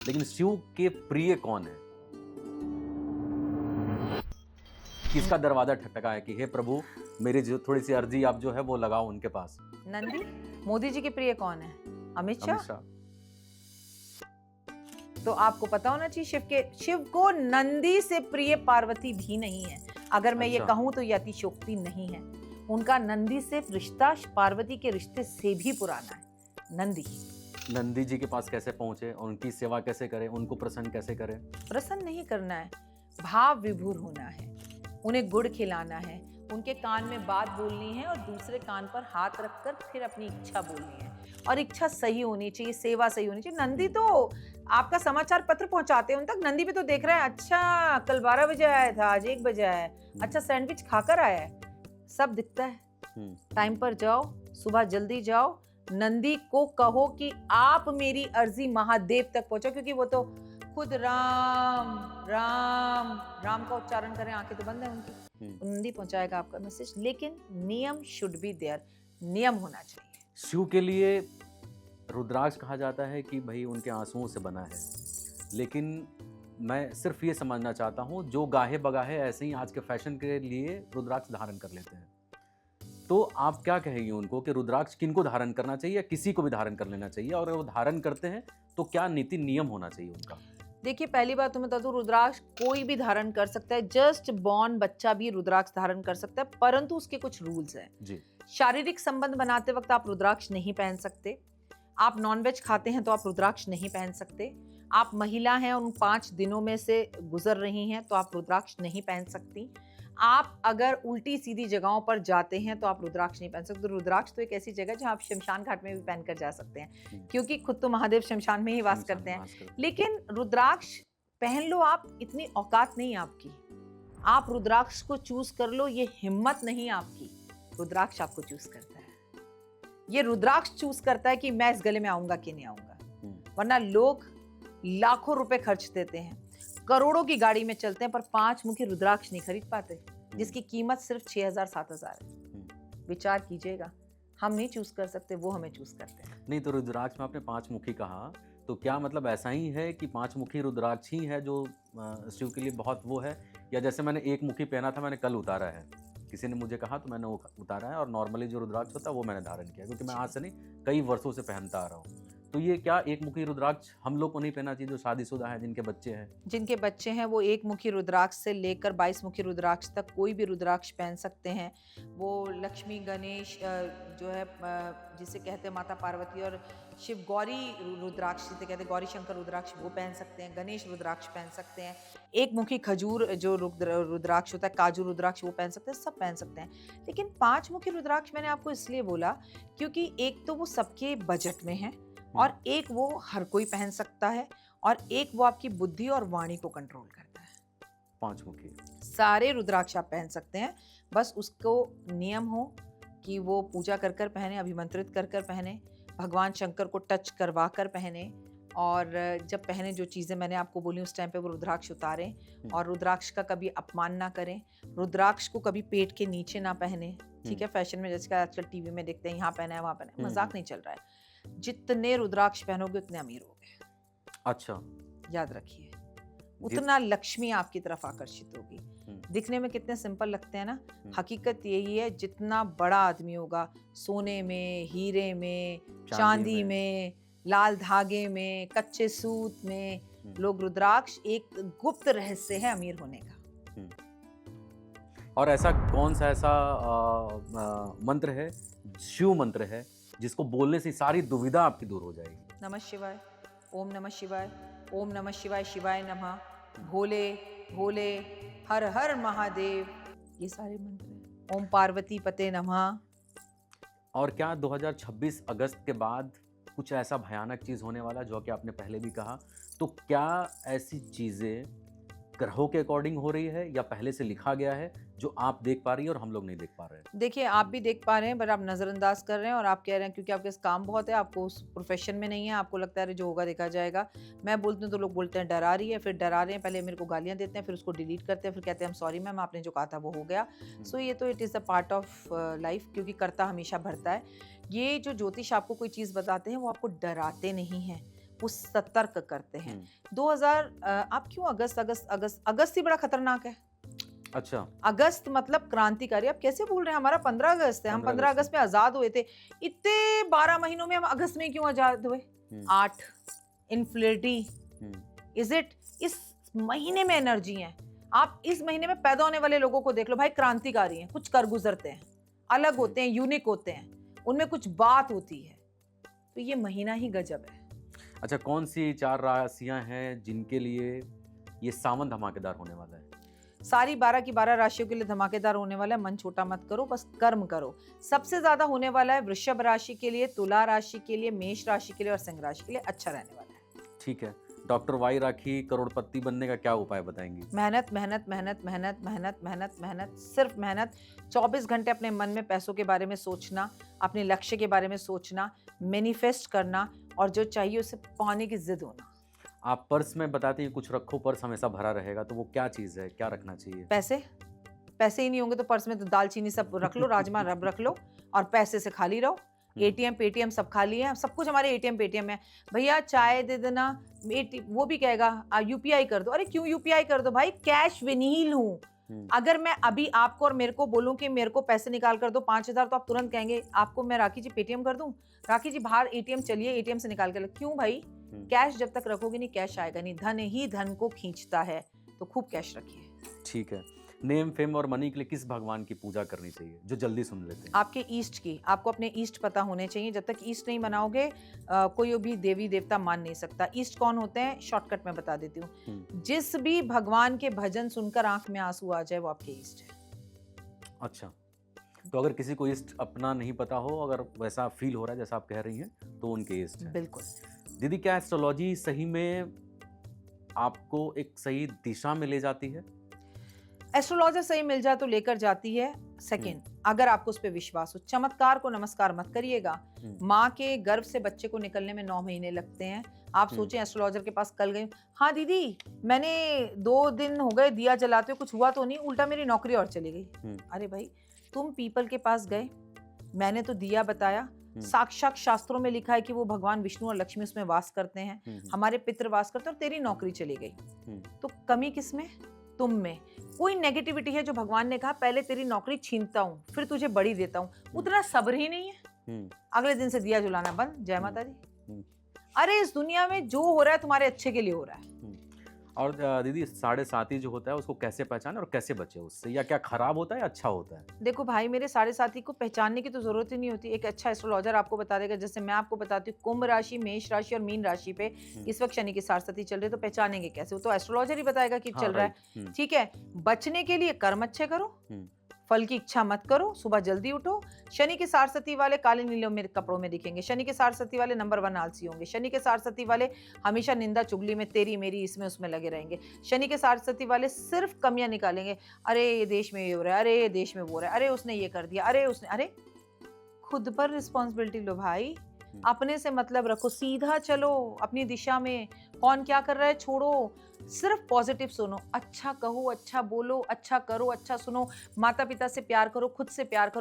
लेकिन शिव के प्रिय कौन है? किसका दरवाजा ठकठका है कि हे प्रभु, मेरी जो थोड़ी सी अर्जी आप जो है वो लगाओ उनके पास? नंदी। मोदी जी के प्रिय कौन है? अमित अमित शाह। शाह। तो आपको पता होना चाहिए शिव को नंदी से प्रिय पार्वती भी नहीं है। अगर मैं ये अच्छा। कहूं तो ये अतिशयोक्ति नहीं है। उनका नंदी से रिश्ता पार्वती के रिश्ते से भी पुराना है। नंदी नंदी जी के पास कैसे पहुंचे, उनकी सेवा कैसे करें, उनको प्रसन्न कैसे करें? प्रसन्न नहीं करना है, भाव विभोर होना है, उन्हें गुड़ खिलाना है, उनके कान में बात बोलनी है और दूसरे कान पर हाथ रखकर फिर अपनी इच्छा बोलनी है। और इच्छा सही होनी चाहिए, सेवा सही होनी चाहिए। नंदी तो आपका समाचार पत्र पहुंचाते हैं उन तक। नंदी भी तो देख रहा है, अच्छा कल 12 बजे आया था, आज 1 बजे आया है, अच्छा सैंडविच खाकर आया है, सब दिखता है। टाइम पर जाओ, सुबह जल्दी जाओ, नंदी को कहो कि आप मेरी अर्जी महादेव तक पहुंचाओ, क्योंकि वो तो खुद राम राम राम का उच्चारण करें, आंखें तो बंद है उनकी। नंदी पहुंचाएगा आपका मैसेज, लेकिन नियम शुड बी देयर, नियम होना चाहिए। शिव के लिए रुद्राक्ष कहा जाता है कि भाई उनके आंसुओं से बना है, लेकिन मैं सिर्फ ये समझना चाहता हूँ, जो गाहे बगाहे ऐसे ही आज के फैशन के लिए रुद्राक्ष धारण कर लेते हैं, तो आप क्या कहेंगे उनको कि रुद्राक्ष किनको धारण करना चाहिए या किसी को भी धारण कर लेना चाहिए, और अगर वो धारण करते हैं तो क्या नीति नियम होना चाहिए उनका? देखिए, पहली बात तो मैं बता दूं, रुद्राक्ष कोई भी धारण कर सकता है, जस्ट बॉर्न बच्चा भी रुद्राक्ष धारण कर सकता है, परंतु उसके कुछ रूल्स हैं जी। शारीरिक संबंध बनाते वक्त आप रुद्राक्ष नहीं पहन सकते, आप नॉनवेज खाते हैं तो आप रुद्राक्ष नहीं पहन सकते, आप महिला हैं और उन 5 दिनों में से गुजर रही हैं तो आप रुद्राक्ष नहीं पहन सकती, आप अगर उल्टी सीधी जगहों पर जाते हैं तो आप रुद्राक्ष नहीं पहन सकते। तो रुद्राक्ष तो एक ऐसी जगह जहां आप शमशान घाट में भी पहन कर जा सकते हैं, क्योंकि खुद तो महादेव शमशान में ही वास करते हैं। लेकिन रुद्राक्ष पहन लो आप, इतनी औकात नहीं आपकी, आप रुद्राक्ष को चूज कर लो, ये हिम्मत नहीं आपकी, रुद्राक्ष आपको चूज करता है। ये रुद्राक्ष चूज करता है कि मैं इस गले में आऊंगा कि नहीं आऊंगा। वरना लोग लाखों रुपए खर्च देते हैं, करोड़ों की गाड़ी में चलते हैं, पर 5 मुखी रुद्राक्ष नहीं खरीद पाते, जिसकी कीमत सिर्फ 6,000-7,000 है। विचार कीजिएगा, हम नहीं चूज कर सकते, वो हमें चूज करते हैं। नहीं, तो रुद्राक्ष में आपने 5 मुखी कहा, तो क्या मतलब ऐसा ही है कि 5 मुखी रुद्राक्ष ही है जो शिव के लिए बहुत वो है, या जैसे मैंने 1 मुखी पहना था, मैंने कल उतारा है, किसी ने मुझे कहा तो मैंने वो उतारा है, और नॉर्मली जो रुद्राक्ष होता है वो मैंने धारण किया, क्योंकि मैं आज से नहीं कई वर्षों से पहनता आ रहा हूँ। तो ये क्या 1 मुखी रुद्राक्ष हम लोग को नहीं पहनना चाहिए जो शादीशुदा है, जिनके बच्चे हैं? जिनके बच्चे हैं वो 1 मुखी रुद्राक्ष से लेकर 22 मुखी रुद्राक्ष तक कोई भी रुद्राक्ष पहन सकते हैं। वो लक्ष्मी गणेश जो है जिसे कहते हैं माता पार्वती, और शिव गौरी रुद्राक्ष जिसे कहते हैं गौरी शंकर रुद्राक्ष, वो पहन सकते हैं। गणेश रुद्राक्ष पहन सकते हैं। 1 मुखी खजूर जो रुद्राक्ष होता है, काजू रुद्राक्ष, वो पहन सकते हैं, सब पहन सकते हैं। लेकिन 5 मुखी रुद्राक्ष मैंने आपको इसलिए बोला क्योंकि एक तो वो सबके बजट में है, और एक वो हर कोई पहन सकता है, और एक वो आपकी बुद्धि और वाणी को कंट्रोल करता है। 5 मुखी सारे रुद्राक्ष आप पहन सकते हैं, बस उसको नियम हो कि वो पूजा कर कर पहने, अभिमंत्रित कर कर पहने, भगवान शंकर को टच करवा कर पहने, और जब पहने जो चीज़ें मैंने आपको बोली उस टाइम पे वो रुद्राक्ष उतारें, और रुद्राक्ष का कभी अपमान ना करें, रुद्राक्ष को कभी पेट के नीचे ना पहने। ठीक है, फैशन में जैसे आजकल टीवी में देखते हैं, यहाँ पहना है वहाँ पहना है, मजाक नहीं चल रहा है। जितने रुद्राक्ष पहनोगे उतने अमीर होगे। अच्छा, याद रखिए, उतना लक्ष्मी आपकी तरफ आकर्षित होगी। दिखने में कितने सिंपल लगते हैं ना, हकीकत यही है, जितना बड़ा आदमी होगा, सोने में, हीरे में, चांदी में, लाल धागे में, कच्चे सूत में, लोग रुद्राक्ष एक गुप्त रहस्य है अमीर होने का। और ऐसा कौन सा ऐसा मंत्र है, शिव मंत्र है, जिसको बोलने से सारी दुविधा आपकी दूर हो जाएगी? नमः शिवाय, ओम नमः शिवाय, ओम नमः शिवाय, शिवाय नमः, भोले भोले, हर हर महादेव, ये सारे मंत्र हैं। ओम पार्वती पते नमः। और क्या 2026 अगस्त के बाद कुछ ऐसा भयानक चीज़ होने वाला, जो कि आपने पहले भी कहा, तो क्या ऐसी चीज़ें ग्रहों के अकॉर्डिंग हो रही है, या पहले से लिखा गया है जो आप देख पा रही हैं और हम लोग नहीं देख पा रहे हैं? देखिए, आप भी देख पा रहे हैं, पर आप नज़रअंदाज कर रहे हैं, और आप कह रहे हैं क्योंकि आपके पास काम बहुत है, आपको उस प्रोफेशन में नहीं है, आपको लगता है जो होगा देखा जाएगा। मैं बोलती हूँ तो लोग बोलते हैं डरा रही है, फिर डरा रहे हैं, पहले मेरे को गालियाँ देते हैं, फिर उसको डिलीट करते हैं, फिर कहते हैं हम सॉरी मैम, आपने जो कहा था वो हो गया। सो ये तो it is a part of life, क्योंकि करता हमेशा भरता है। ये जो ज्योतिष आपको कोई चीज़ बताते हैं वो आपको डराते नहीं हैं, वो सतर्क करते हैं। हम्म, 2000 आप क्यों अगस्त ही बड़ा खतरनाक है। अच्छा, अगस्त मतलब क्रांतिकारी, आप कैसे बोल रहे हैं? हमारा 15 अगस्त है, हम 15 15 अगस्त अगस्त में आजाद हुए थे। इतने 12 महीनों में हम अगस्त में क्यों आजाद हुए? हम्म, 8 इन्फ्लेटी हम्म, इज इट? इस महीने में एनर्जी है। आप इस महीने में पैदा होने वाले लोगों को देख लो भाई, क्रांतिकारी हैं, कुछ कर गुजरते हैं, अलग होते हैं, यूनिक होते हैं, उनमें कुछ बात होती है। तो ये महीना ही गजब है। अच्छा, कौन सी 4 राशियां हैं जिनके लिए ये सावन धमाकेदार होने वाला है? सारी 12 की 12 राशियों के लिए धमाकेदार होने वाला है। मन छोटा मत करो, बस कर्म करो। सबसे ज्यादा होने वाला है वृषभ राशि के लिए, तुला राशि के लिए, मेष राशि के लिए और सिंह राशि के लिए अच्छा रहने वाला है। ठीक है, डॉक्टर वाई राखी करोड़पति बनने का क्या उपाय बताएंगी? मेहनत मेहनत मेहनत मेहनत मेहनत मेहनत मेहनत, सिर्फ मेहनत। 24 घंटे अपने मन में पैसों के बारे में सोचना, अपने लक्ष्य के बारे में सोचना, मैनिफेस्ट करना और जो चाहिए उसे पाने की जिद होना। आप पर्स में बताती हैं कुछ रखो, पर्स हमेशा भरा रहेगा, तो वो क्या चीज़ है, क्या रखना चाहिए? पैसे ही नहीं होंगे तो पर्स में तो दालचीनी सब रख लो, राजमा रब रख लो और पैसे से खाली रहो। एटीएम पेटीएम सब खाली है, सब कुछ हमारे एटीएम पेटीएम है। भैया चाय दे देना, वो भी कहेगा यूपीआई कर दो। अरे क्यों यूपीआई कर दो भाई, कैश विनील हूँ। अगर मैं अभी आपको और मेरे को बोलूं कि मेरे को पैसे निकाल कर दो 5000, तो आप तुरंत कहेंगे आपको मैं राखी जी पेटीएम कर दूं? राखी जी बाहर एटीएम चलिए, एटीएम से निकाल कर क्यों भाई? कैश जब तक रखोगे नहीं कैश आएगा नहीं। धन ही धन को खींचता है, तो खूब कैश रखिए। ठीक है, नेम फेम और मनी के लिए किस भगवान की पूजा करनी चाहिए, जो जल्दी सुन लेते हैं? आपके ईस्ट की, आपको अपने ईस्ट पता होने चाहिए। जब तक ईस्ट नहीं बनाओगे कोई भी देवी देवता मान नहीं सकता। ईस्ट कौन होते हैं, शॉर्टकट में बता देती हूँ। जिस भी भगवान के भजन सुनकर आंख में आंसू आ जाए वो आपके ईस्ट है। अच्छा, तो अगर किसी को ईस्ट अपना नहीं पता हो, अगर वैसा फील हो रहा है जैसा आप कह रही हैं, तो उनके ईस्ट है। बिल्कुल। दीदी, क्या एस्ट्रोलॉजी सही में आपको एक सही दिशा में ले जाती है? एस्ट्रोलॉजर सही मिल जाए तो लेकर जाती है। सेकंड, अगर आपको उस पर विश्वास हो। चमत्कार को नमस्कार मत करिएगा। माँ के गर्भ से बच्चे को निकलने में 9 महीने लगते हैं। आप सोचें एस्ट्रोलॉजर के पास कल गई, हाँ दीदी मैंने 2 दिन हो गए दिया जलाते हुए, कुछ हुआ तो नहीं, उल्टा मेरी नौकरी और चली गई। अरे भाई तुम पीपल के पास गए, मैंने तो दिया बताया, साक्षात शास्त्रों में लिखा है कि वो भगवान विष्णु और लक्ष्मी उसमें वास करते हैं, हमारे पितृ वास करते हैं, और तेरी नौकरी चली गई। तो कमी किसमें? तुम में। कोई नेगेटिविटी है जो भगवान ने कहा पहले तेरी नौकरी छीनता हूँ फिर तुझे बड़ी देता हूँ, उतना सब्र ही नहीं है। अगले दिन से दिया जलाना बंद। जय माता दी। अरे इस दुनिया में जो हो रहा है तुम्हारे अच्छे के लिए हो रहा है। और दीदी, 7.5 जो होता है उसको कैसे पहचाने और कैसे बचे उससे, या क्या खराब होता है या अच्छा होता है? देखो भाई, मेरे 7.5 को पहचानने की तो जरूरत ही नहीं होती। एक अच्छा एस्ट्रोलॉजर आपको बता देगा। जैसे मैं आपको बताती हूँ कुंभ राशि, मेष राशि और मीन राशि पे इस वक्त शनि की साढ़े चल रही है, तो पहचानेंगे कैसे? वो तो एस्ट्रोलॉजर ही बताएगा कि चल रहा है। ठीक है, बचने के लिए कर्म अच्छे करो, फल की इच्छा मत करो, सुबह जल्दी उठो। शनि के सारस्वती वाले काले नीले मेरे कपड़ों में दिखेंगे। शनि के सारस्वती वाले नंबर 1 आलसी होंगे। शनि के सारस्वती वाले हमेशा निंदा चुगली में, तेरी मेरी इसमें उसमें लगे रहेंगे। शनि के सारस्वती वाले सिर्फ कमियां निकालेंगे। अरे ये देश में ये हो रहा है, अरे ये देश में वो हो रहा है, अरे उसने ये कर दिया, अरे खुद पर रिस्पॉन्सिबिलिटी लो भाई। अपने से मतलब रखो, सीधा चलो अपनी दिशा में। कौन क्या कर रहा है छोड़ो, सिर्फ पॉजिटिव सुनो, अच्छा कहो, अच्छा बोलो, अच्छा करो, अच्छा सुनो। माता पिता से प्यार करो, खुद से प्यार करो।